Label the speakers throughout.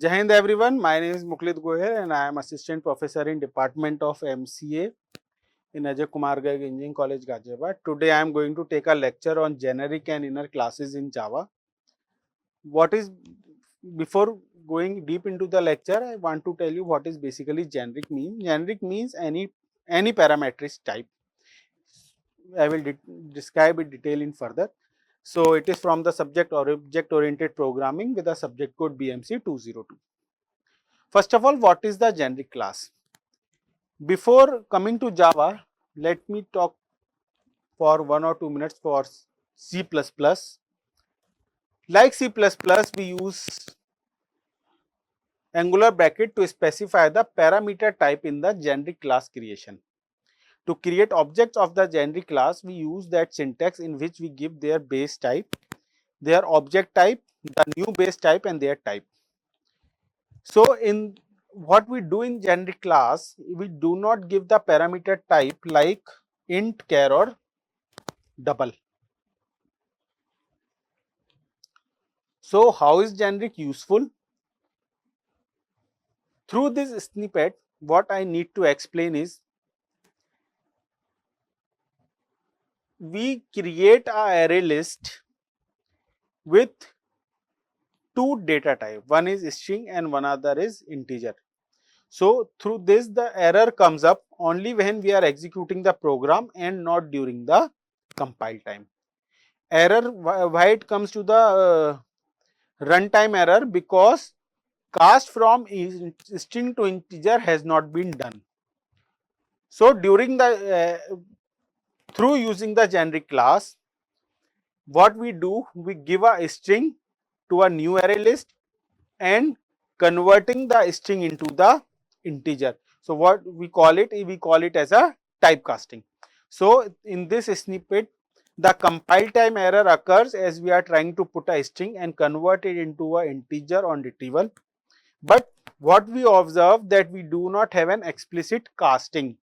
Speaker 1: Jai Hind everyone, my name is Muklit Gohel and I am Assistant Professor in Department of MCA in Ajay Kumar Garg Engineering College, Ghaziabad. Today I am going to take a lecture on generic and inner classes in Java. Before going deep into the lecture, I want to tell you what is basically generic mean. Generic means any parametric type. I will describe it detail in further. So it is from the subject or object oriented programming with the subject code BMC 202. First of all, what is the generic class? Before coming to Java, let me talk for 1 or 2 minutes for C++. Like C++, we use angular bracket to specify the parameter type in the generic class creation. To create objects of the generic class, we use that syntax in which we give their base type, their object type, the new base type and their type. So in what we do in generic class, we do not give the parameter type like int, char or double. So how is generic useful? Through this snippet, what I need to explain is we create a array list with two data type. One is string and one other is integer. So through this the error comes up only when we are executing the program and not during the compile time. Error, why it comes to the runtime error? Because cast from string to integer has not been done. So during the through using the generic class, what we do, we give a string to a new array list and converting the string into the integer. So what we call it as a typecasting. So in this snippet, the compile time error occurs as we are trying to put a string and convert it into an integer on retrieval. But what we observe that we do not have an explicit casting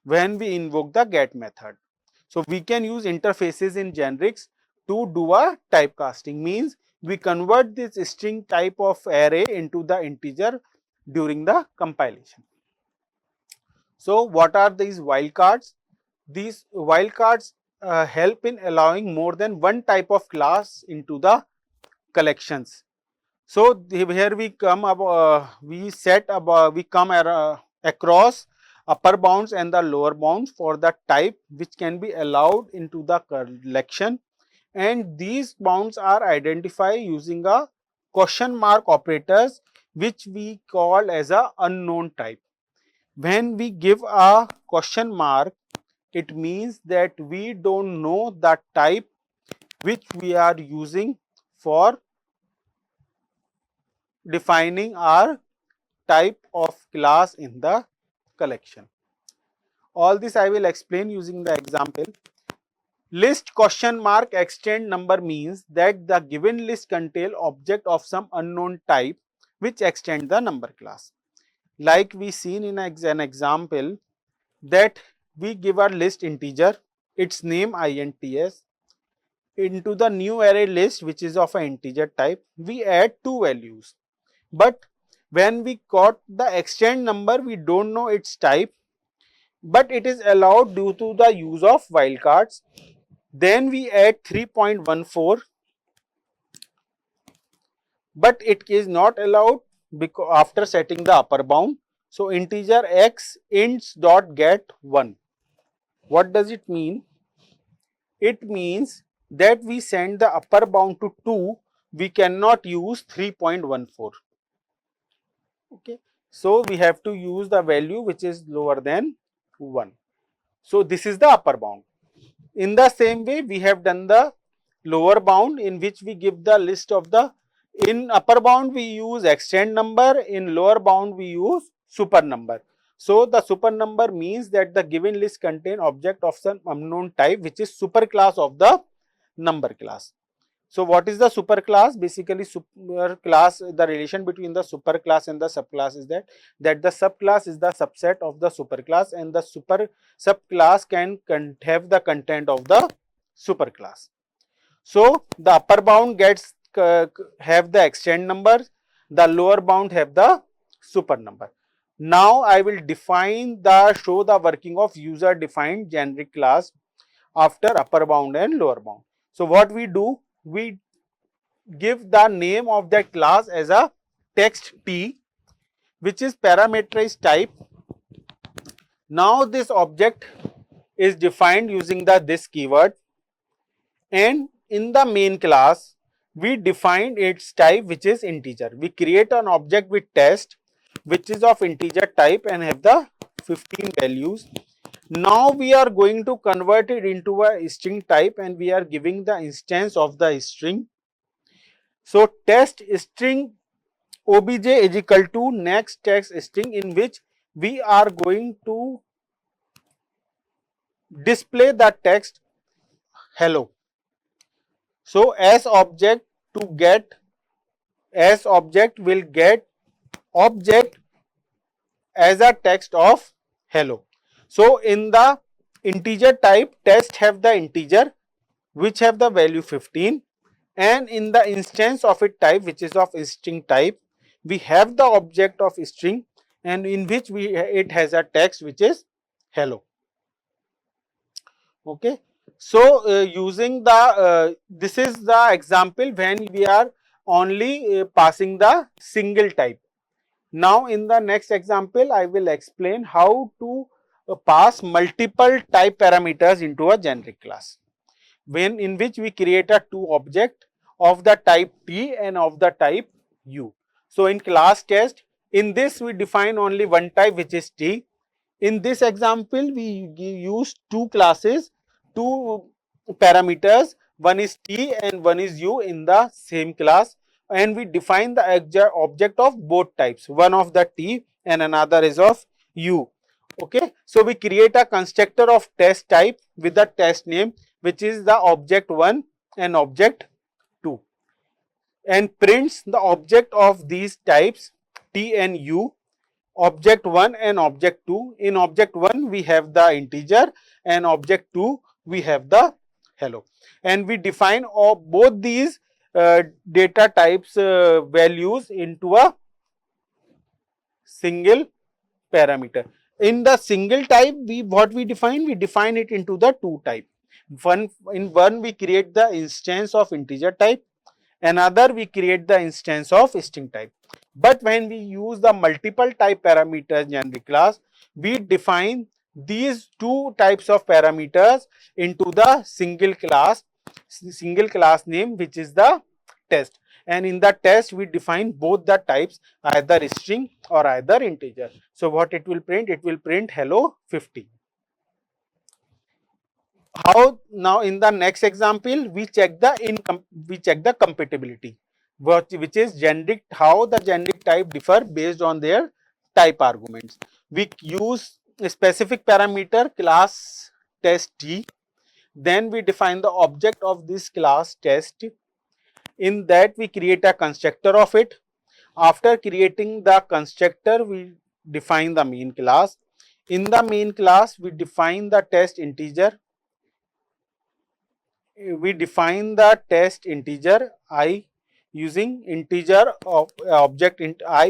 Speaker 1: when we invoke the get method. So we can use interfaces in generics to do a typecasting, means we convert this string type of array into the integer during the compilation. So what are these wildcards? These wildcards help in allowing more than one type of class into the collections. So here we come across upper bounds and the lower bounds for the type which can be allowed into the collection, and these bounds are identified using a question mark operators which we call as a unknown type. When we give a question mark, it means that we don't know the type which we are using for defining our type of class in the collection. All this I will explain using the example. List question mark extend number means that the given list contain object of some unknown type which extend the number class. Like we seen in an example that we give our list integer, its name ints, into the new array list which is of an integer type, we add two values. But when we got the extend number, we don't know its type, but it is allowed due to the use of wildcards. Then we add 3.14, but it is not allowed because after setting the upper bound. So integer x ints dot get 1. What does it mean? It means that we send the upper bound to 2, we cannot use 3.14. Okay, so we have to use the value which is lower than 1. So this is the upper bound. In the same way, we have done the lower bound in which we give the list of the, in upper bound we use extend number, in lower bound we use super number. So the super number means that the given list contain object of some unknown type which is super class of the number class. So what is the super class? Basically super class, the relation between the super class and the subclass is that the subclass is the subset of the super class and the super subclass can have the content of the super class. So the upper bound gets have the extend number, the lower bound have the super number. Now I will show the working of user defined generic class after upper bound and lower bound. So what we do, we give the name of that class as a text T, which is parameterized type. Now this object is defined using the this keyword, and in the main class we define its type, which is integer. We create an object with test, which is of integer type and have the 15 values. Now we are going to convert it into a string type, and we are giving the instance of the string. So test string obj is equal to next text string, in which we are going to display the text hello. So as object will get object as a text of hello. So in the integer type, test have the integer which have the value 15, and in the instance of it type, which is of string type, we have the object of string, and in which it has a text which is hello. Okay. So using the this is the example when we are only passing the single type. Now in the next example, I will explain how to pass multiple type parameters into a generic class, when in which we create a two object of the type T and of the type U. So in class test, in this we define only one type, which is T. In this example, we use two classes, two parameters, one is T and one is U in the same class, and we define the object of both types, one of the T and another is of U. Okay, so we create a constructor of test type with the test name, which is the object 1 and object 2, and prints the object of these types T and U, object 1 and object 2. In object 1 we have the integer, and object 2 we have the hello, and we define both these data types values into a single parameter. In the single type, we define it into the two type. In one we create the instance of integer type, another we create the instance of string type. But when we use the multiple type parameters generic class, we define these two types of parameters into the single class name, which is the test. And in the test, we define both the types, either string or either integer. So what it will print? It will print hello 50. How now in the next example we check the compatibility, which is generic, how the generic type differ based on their type arguments. We use a specific parameter class test T, then we define the object of this class test. In that we create a constructor of it. After creating the constructor, we define the main class. In the main class we define the test integer. We define the test integer I using integer of object I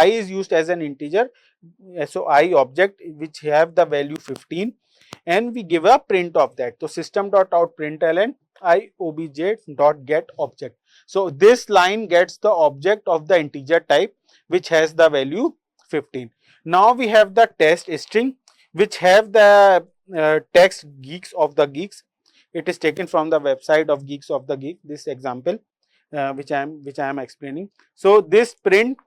Speaker 1: is used as an integer, so I object which have the value 15, and we give a print of that. So system.out.println I obj.get object. So this line gets the object of the integer type which has the value 15. Now we have the test string which have the text geeks of the geeks. It is taken from the website of Geeks of the Geek, this example which I am explaining. So this print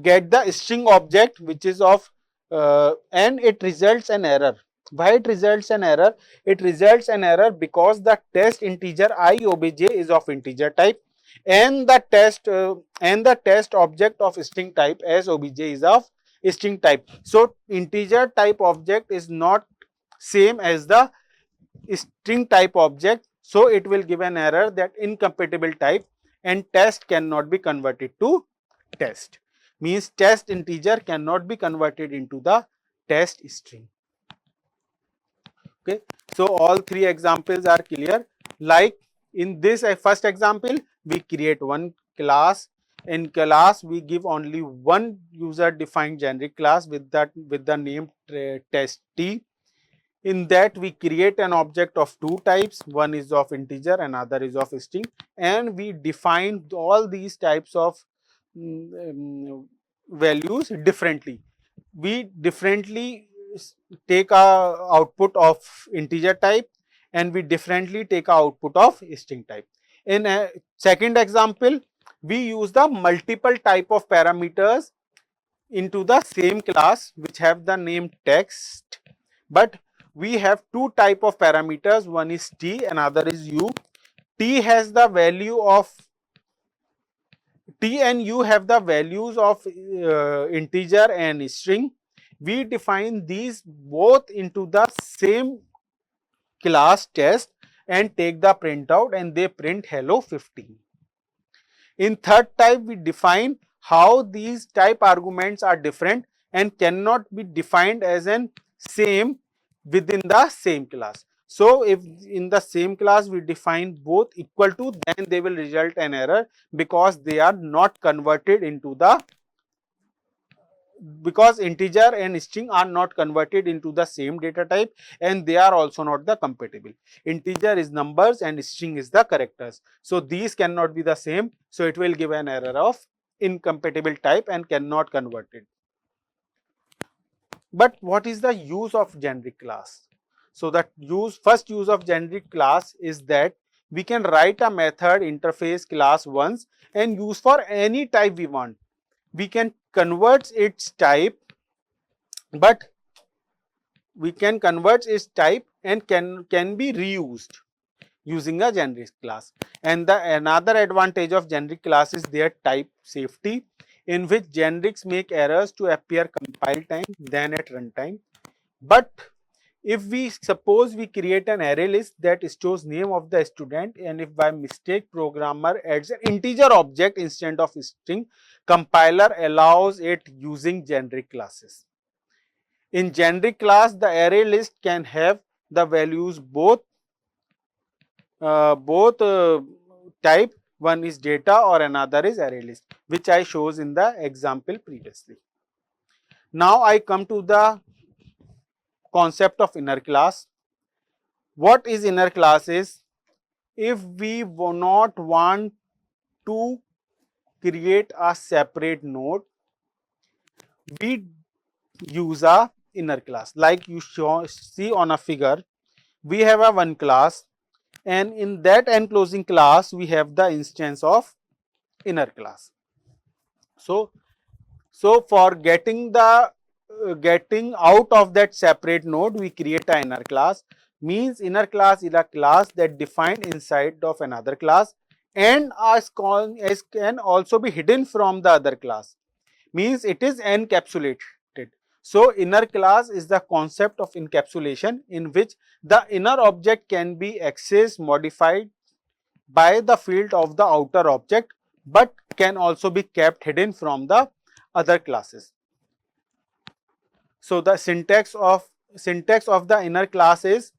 Speaker 1: get the string object which is of and it results an error. Why it results an error? It results an error because the test integer I obj is of integer type, and the test object of string type as obj is of string type. So integer type object is not same as the string type object, so it will give an error that incompatible type, and test cannot be converted to test, means test integer cannot be converted into the test string. Okay, so all three examples are clear. Like in this first example, we create one class In class, we give only one user defined generic class with the name test t. In that, we create an object of two types, one is of integer, another is of string, and we define all these types of values differently. We differently take a output of integer type, and we differently take a output of string type. In a second example, we use the multiple type of parameters into the same class which have the name text, but we have two type of parameters, one is t, another is u. T has the value of t and u have the values of integer and string. We define these both into the same class test and take the printout, and they print hello 15. In third type, we define how these type arguments are different and cannot be defined as an same within the same class. So, if in the same class we define both equal to, then they will result an error because they are not converted into the, because integer and string are not converted into the same data type, and they are also not the compatible. Integer is numbers and string is the characters. So these cannot be the same. So it will give an error of incompatible type and cannot convert it. But what is the use of generic class? So the first use of generic class is that we can write a method interface class once and use for any type we want. We can convert its type, but we can convert its type and can be reused using a generic class. And another advantage of generic class is their type safety, in which generics make errors to appear compile time than at runtime. But if we suppose we create an array list that stores name of the student, and if by mistake programmer adds an integer object instead of string, compiler allows it using generic classes. In generic class, the array list can have the values both type, one is data or another is array list, which I shows in the example previously. Now I come to the concept of inner class. What is inner class is, if we do not want to create a separate node, we use a inner class. Like you see on a figure, we have a one class, and in that enclosing class we have the instance of inner class. So for getting out of that separate node, we create an inner class. Means inner class is a class that defined inside of another class and can also be hidden from the other class. Means it is encapsulated. So inner class is the concept of encapsulation, in which the inner object can be accessed, modified by the field of the outer object, but can also be kept hidden from the other classes. So the syntax of the inner class is,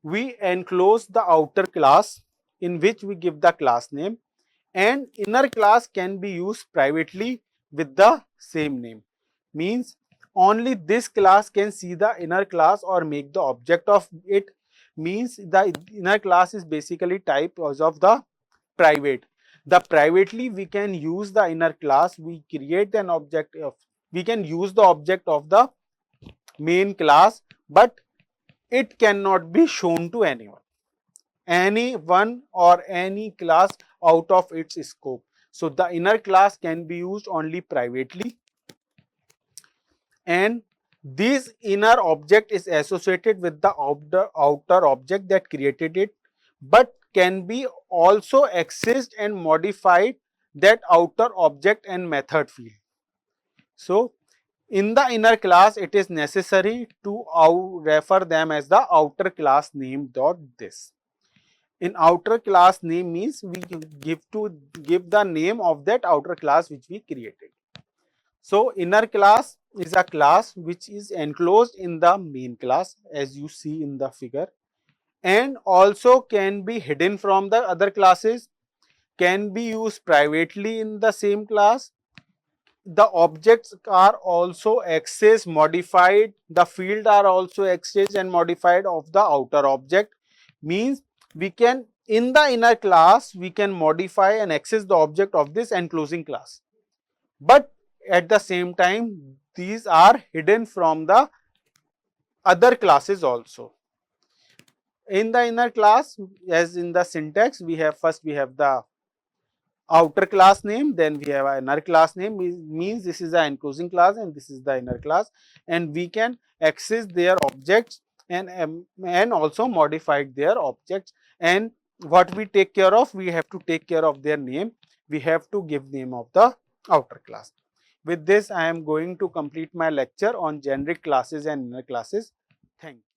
Speaker 1: we enclose the outer class in which we give the class name, and inner class can be used privately with the same name. Means only this class can see the inner class or make the object of it. Means the inner class is basically type of the private. The privately we can use the inner class, we create an object of, we can use the object of the main class, but it cannot be shown to anyone or any class out of its scope. So the inner class can be used only privately, and this inner object is associated with the outer object that created it, but can be also accessed and modified that outer object and method field. So in the inner class, it is necessary to refer them as the outer class name dot this. In outer class name means we give the name of that outer class which we created. So inner class is a class which is enclosed in the main class, as you see in the figure, and also can be hidden from the other classes. can be used privately in the same class. The objects are also accessed, modified, the field are also accessed and modified of the outer object. Means we can, in the inner class, we can modify and access the object of this enclosing class. But at the same time, these are hidden from the other classes also. In the inner class, as in the syntax, we have first we have the outer class name, then we have inner class name, means this is the enclosing class and this is the inner class, and we can access their objects and also modify their objects. And what we take care of, we have to take care of their name, we have to give name of the outer class. With this, I am going to complete my lecture on generic classes and inner classes. Thank you.